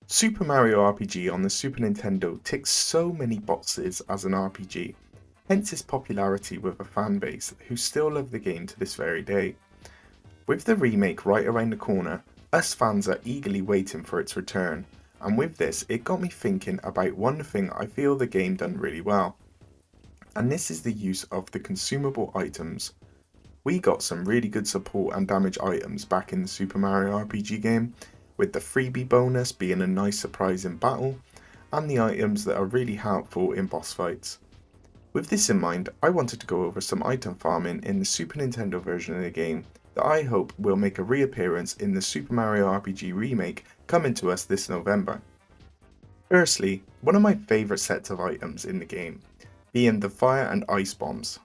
Super Mario RPG on the Super Nintendo ticks so many boxes as an RPG, hence its popularity with a fan base who still love the game to this very day. With the remake right around the corner, us fans are eagerly waiting for its return, and with this it got me thinking about one thing I feel the game done really well, and this is the use of the consumable items. We got some really good support and damage items back in the Super Mario RPG game, with the freebie bonus being a nice surprise in battle, and the items that are really helpful in boss fights. With this in mind, I wanted to go over some item farming in the Super Nintendo version of the game that I hope will make a reappearance in the Super Mario RPG Remake coming to us this November. Firstly, one of my favourite sets of items in the game, being the fire and ice bombs.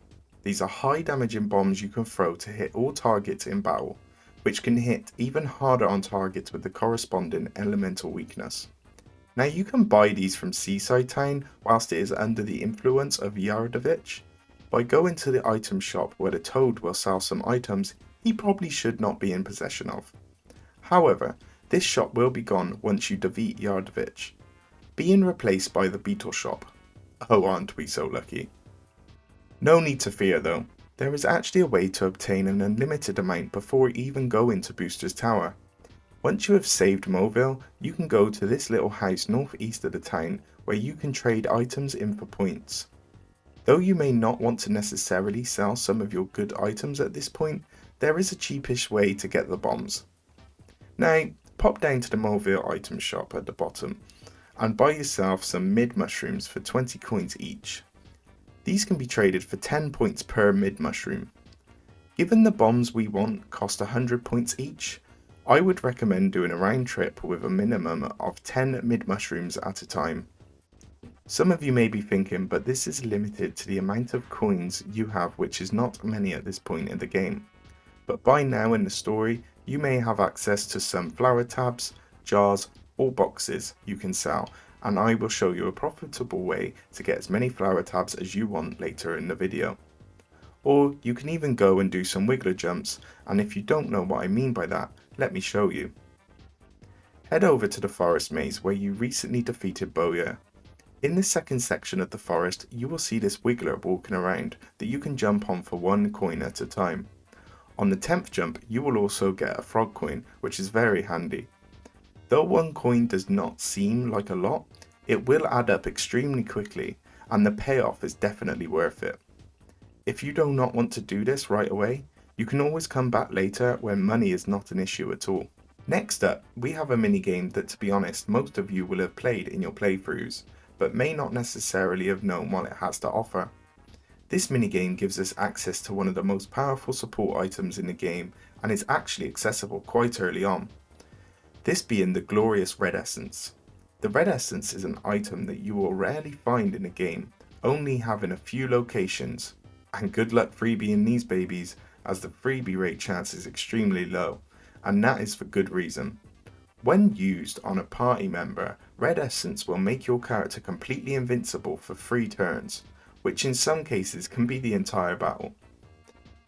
These are high damaging bombs you can throw to hit all targets in battle, which can hit even harder on targets with the corresponding elemental weakness. Now you can buy these from Seaside Town whilst it is under the influence of Yardovich. By going to the item shop where the Toad will sell some items he probably should not be in possession of. However, this shop will be gone once you defeat Yardovich, being replaced by the Beetle shop. Oh, aren't we so lucky? No need to fear though, there is actually a way to obtain an unlimited amount before even going to Booster's Tower. Once you have saved Moville, you can go to this little house northeast of the town where you can trade items in for points. Though you may not want to necessarily sell some of your good items at this point, there is a cheapish way to get the bombs. Now, pop down to the Moville item shop at the bottom and buy yourself some mid mushrooms for 20 coins each. These can be traded for 10 points per mid mushroom. Given the bombs we want cost 100 points each, I would recommend doing a round trip with a minimum of 10 mid mushrooms at a time. Some of you may be thinking, but this is limited to the amount of coins you have, which is not many at this point in the game. But by now in the story, you may have access to some flower tabs, jars, or boxes you can sell, and I will show you a profitable way to get as many flower tabs as you want later in the video. Or you can even go and do some wiggler jumps, and if you don't know what I mean by that, let me show you. Head over to the forest maze where you recently defeated Bowyer. In the second section of the forest, you will see this wiggler walking around that you can jump on for 1 coin at a time. On the 10th jump, you will also get a frog coin, which is very handy. Though 1 coin does not seem like a lot, it will add up extremely quickly, and the payoff is definitely worth it. If you do not want to do this right away, you can always come back later when money is not an issue at all. Next up, we have a minigame that, to be honest, most of you will have played in your playthroughs, but may not necessarily have known what it has to offer. This minigame gives us access to one of the most powerful support items in the game and is actually accessible quite early on. This being the glorious red essence. The red essence is an item that you will rarely find in the game, only having a few locations. And good luck freebieing these babies, as the freebie rate chance is extremely low, and that is for good reason. When used on a party member, red essence will make your character completely invincible for 3 turns, which in some cases can be the entire battle.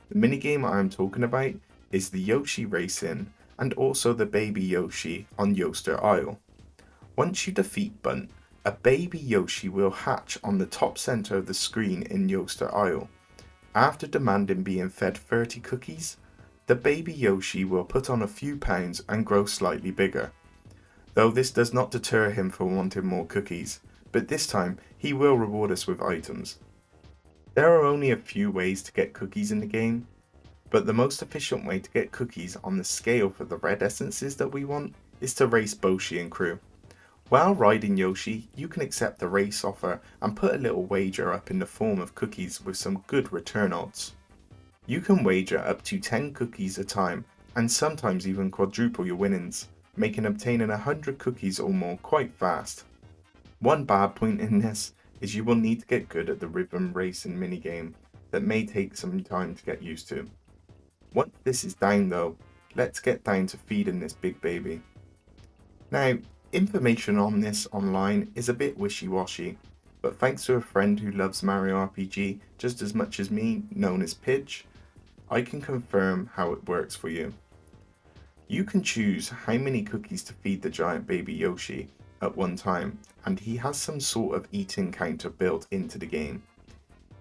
The minigame I am talking about is the Yoshi Racing and also the baby Yoshi on Yoaster Isle. Once you defeat Bunt, a baby Yoshi will hatch on the top center of the screen in Yoaster Isle. After demanding being fed 30 cookies, the baby Yoshi will put on a few pounds and grow slightly bigger. Though this does not deter him from wanting more cookies, but this time he will reward us with items. There are only a few ways to get cookies in the game, but the most efficient way to get cookies on the scale for the red essences that we want is to race Boshi and crew. While riding Yoshi, you can accept the race offer and put a little wager up in the form of cookies with some good return odds. You can wager up to 10 cookies a time and sometimes even quadruple your winnings, making obtaining 100 cookies or more quite fast. One bad point in this is you will need to get good at the rhythm racing minigame that may take some time to get used to. Once this is down though, let's get down to feeding this big baby. Now, information on this online is a bit wishy-washy, but thanks to a friend who loves Mario RPG just as much as me, known as Pidge, I can confirm how it works for you. You can choose how many cookies to feed the giant baby Yoshi at one time, and he has some sort of eating counter built into the game.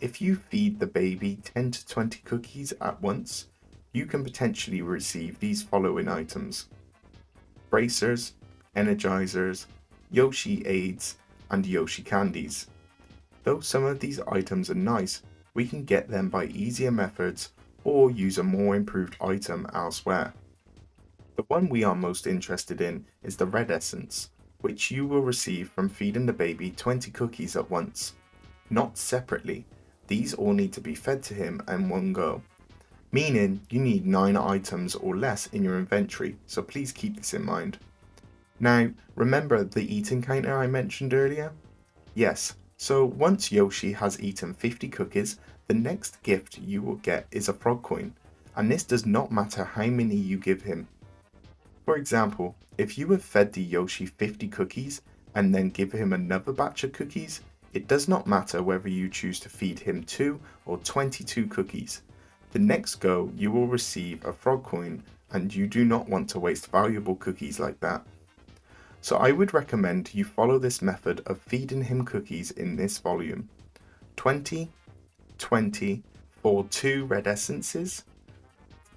If you feed the baby 10 to 20 cookies at once, you can potentially receive these following items: bracers, energizers, Yoshi aids, and Yoshi candies. Though some of these items are nice, we can get them by easier methods or use a more improved item elsewhere. The one we are most interested in is the red essence, which you will receive from feeding the baby 20 cookies at once. Not separately, these all need to be fed to him in one go, meaning you need 9 items or less in your inventory, so please keep this in mind. Now, remember the eating counter I mentioned earlier? Yes, so once Yoshi has eaten 50 cookies, the next gift you will get is a frog coin, and this does not matter how many you give him. For example, if you have fed the Yoshi 50 cookies and then give him another batch of cookies, it does not matter whether you choose to feed him 2 or 22 cookies. The next go you will receive a frog coin, and you do not want to waste valuable cookies like that. So I would recommend you follow this method of feeding him cookies in this volume. 20, 20 for 2 red essences,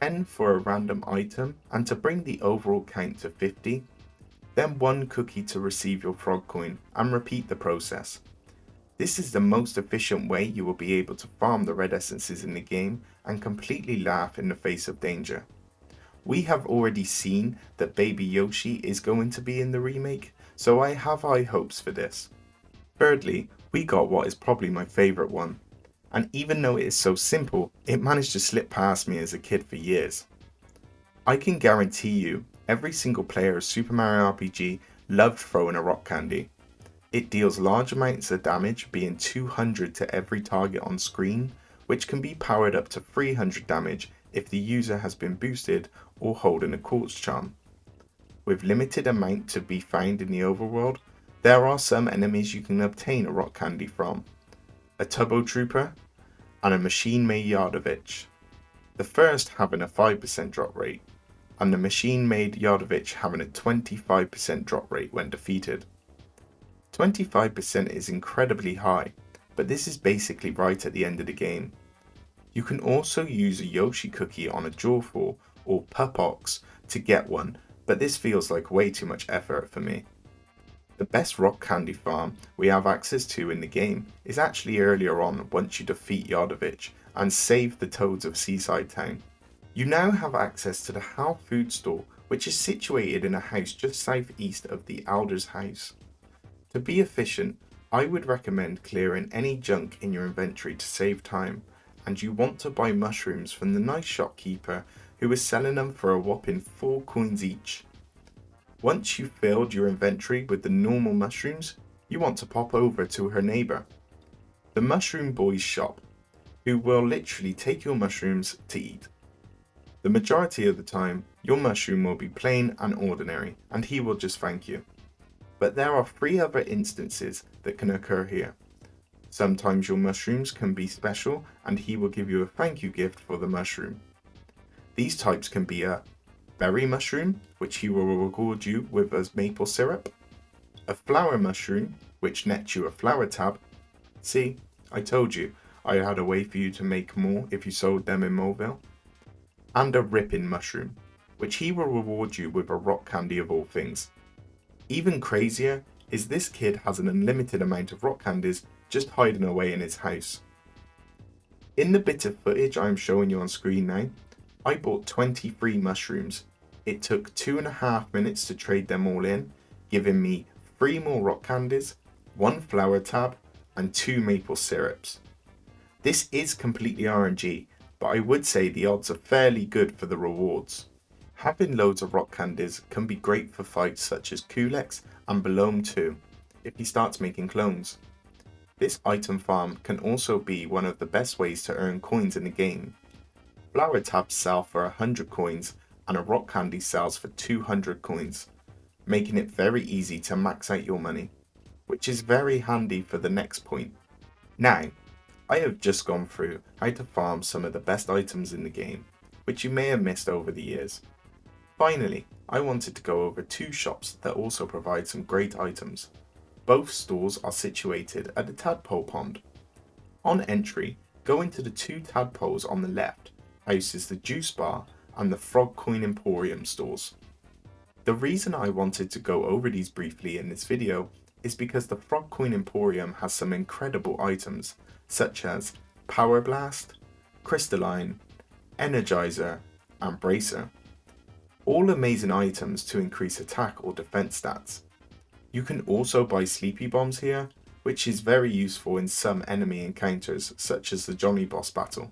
10 for a random item, and to bring the overall count to 50, then 1 cookie to receive your frog coin, and repeat the process. This is the most efficient way you will be able to farm the red essences in the game and completely laugh in the face of danger. We have already seen that Baby Yoshi is going to be in the remake, so I have high hopes for this. Thirdly, we got what is probably my favourite one, and even though it is so simple, it managed to slip past me as a kid for years. I can guarantee you, every single player of Super Mario RPG loved throwing a rock candy. It deals large amounts of damage, being 200 to every target on screen, which can be powered up to 300 damage if the user has been boosted or holding a quartz charm. With limited amount to be found in the overworld, there are some enemies you can obtain a rock candy from: a Turbo Trooper and a machine-made Yardovich. The first having a 5% drop rate, and the machine-made Yardovich having a 25% drop rate when defeated. 25% is incredibly high, but this is basically right at the end of the game. You can also use a Yoshi cookie on a Jawful or Pupox to get one, but this feels like way too much effort for me. The best rock candy farm we have access to in the game is actually earlier on once you defeat Yardovich and save the Toads of Seaside Town. You now have access to the Hal food store, which is situated in a house just southeast of the Elder's house. To be efficient, I would recommend clearing any junk in your inventory to save time, and you want to buy mushrooms from the nice shopkeeper who is selling them for a whopping 4 coins each. Once you've filled your inventory with the normal mushrooms, you want to pop over to her neighbour, the Mushroom Boy's shop, who will literally take your mushrooms to eat. The majority of the time, your mushroom will be plain and ordinary, and he will just thank you. But there are 3 other instances that can occur here. Sometimes your mushrooms can be special, and he will give you a thank you gift for the mushroom. These types can be a berry mushroom, which he will reward you with as maple syrup, a flower mushroom, which nets you a flower tab. See, I told you I had a way for you to make more if you sold them in Moville. And a ripping mushroom, which he will reward you with a rock candy of all things. Even crazier is this kid has an unlimited amount of rock candies just hiding away in his house. In the bit of footage I am showing you on screen now, I bought 23 mushrooms. It took 2.5 minutes to trade them all in, giving me 3 more rock candies, 1 flower tab, and 2 maple syrups. This is completely RNG, but I would say the odds are fairly good for the rewards. Having loads of rock candies can be great for fights such as Kulex and Belome too, if he starts making clones. This item farm can also be one of the best ways to earn coins in the game. Flower tabs sell for 100 coins and a rock candy sells for 200 coins, making it very easy to max out your money, which is very handy for the next point. Now, I have just gone through how to farm some of the best items in the game, which you may have missed over the years. Finally, I wanted to go over two shops that also provide some great items. Both stores are situated at the tadpole pond. On entry, go into the two tadpoles on the left, houses the juice bar and the Frog Coin Emporium stores. The reason I wanted to go over these briefly in this video is because the Frog Coin Emporium has some incredible items such as Power Blast, Crystalline, Energizer, and Bracer. All amazing items to increase attack or defense stats. You can also buy Sleepy Bombs here, which is very useful in some enemy encounters such as the Johnny Boss battle.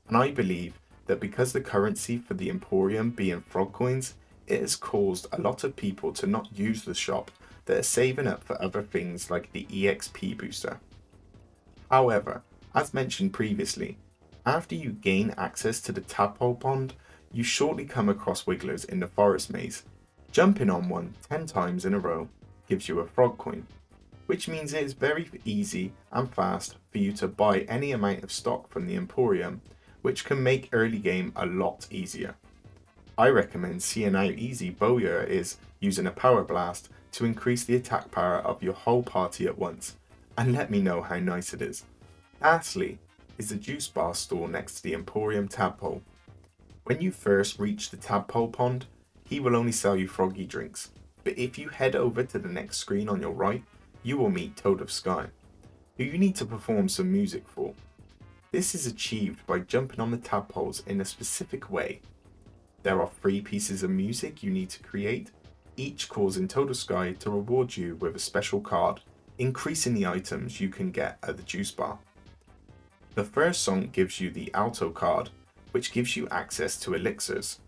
And I believe that because the currency for the Emporium being frog coins, it has caused a lot of people to not use the shop that are saving up for other things like the EXP booster. However, as mentioned previously, after you gain access to the tadpole pond, you shortly come across wigglers in the forest maze. Jumping on one 10 times in a row gives you a frog coin, which means it is very easy and fast for you to buy any amount of stock from the Emporium, which can make early game a lot easier. I recommend seeing how easy Bowyer is using a Power Blast to increase the attack power of your whole party at once, and let me know how nice it is. Lastly is the juice bar store next to the Emporium tadpole. When you first reach the tadpole pond, he will only sell you froggy drinks, but if you head over to the next screen on your right, you will meet Toad of Sky, who you need to perform some music for. This is achieved by jumping on the tadpoles in a specific way. There are 3 pieces of music you need to create, each causing Toad of Sky to reward you with a special card, increasing the items you can get at the juice bar. The first song gives you the Alto card, which gives you access to elixirs.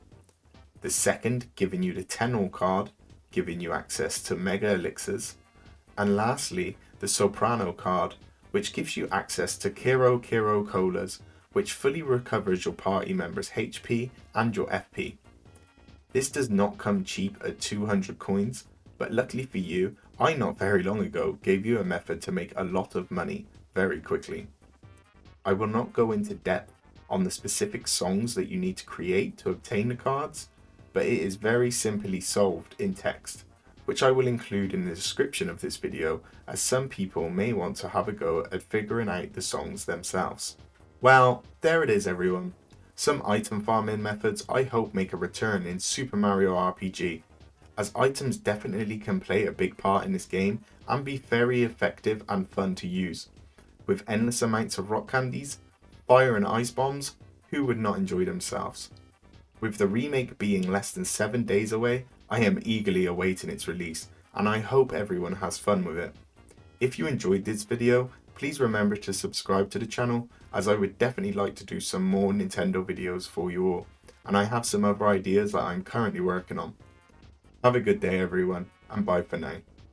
The second giving you the Tenor card, giving you access to Mega Elixirs. And lastly, the Soprano card, which gives you access to Kiro Kiro Colas, which fully recovers your party members' HP and your FP. This does not come cheap at 200 coins, but luckily for you, I not very long ago gave you a method to make a lot of money very quickly. I will not go into depth on the specific songs that you need to create to obtain the cards, but it is very simply solved in text, which I will include in the description of this video, as some people may want to have a go at figuring out the songs themselves. Well, there it is everyone. Some item farming methods I hope make a return in Super Mario RPG, as items definitely can play a big part in this game and be very effective and fun to use. With endless amounts of rock candies, fire and ice bombs, who would not enjoy themselves? With the remake being less than 7 days away, I am eagerly awaiting its release, and I hope everyone has fun with it. If you enjoyed this video, please remember to subscribe to the channel, as I would definitely like to do some more Nintendo videos for you all, and I have some other ideas that I'm currently working on. Have a good day everyone, and bye for now.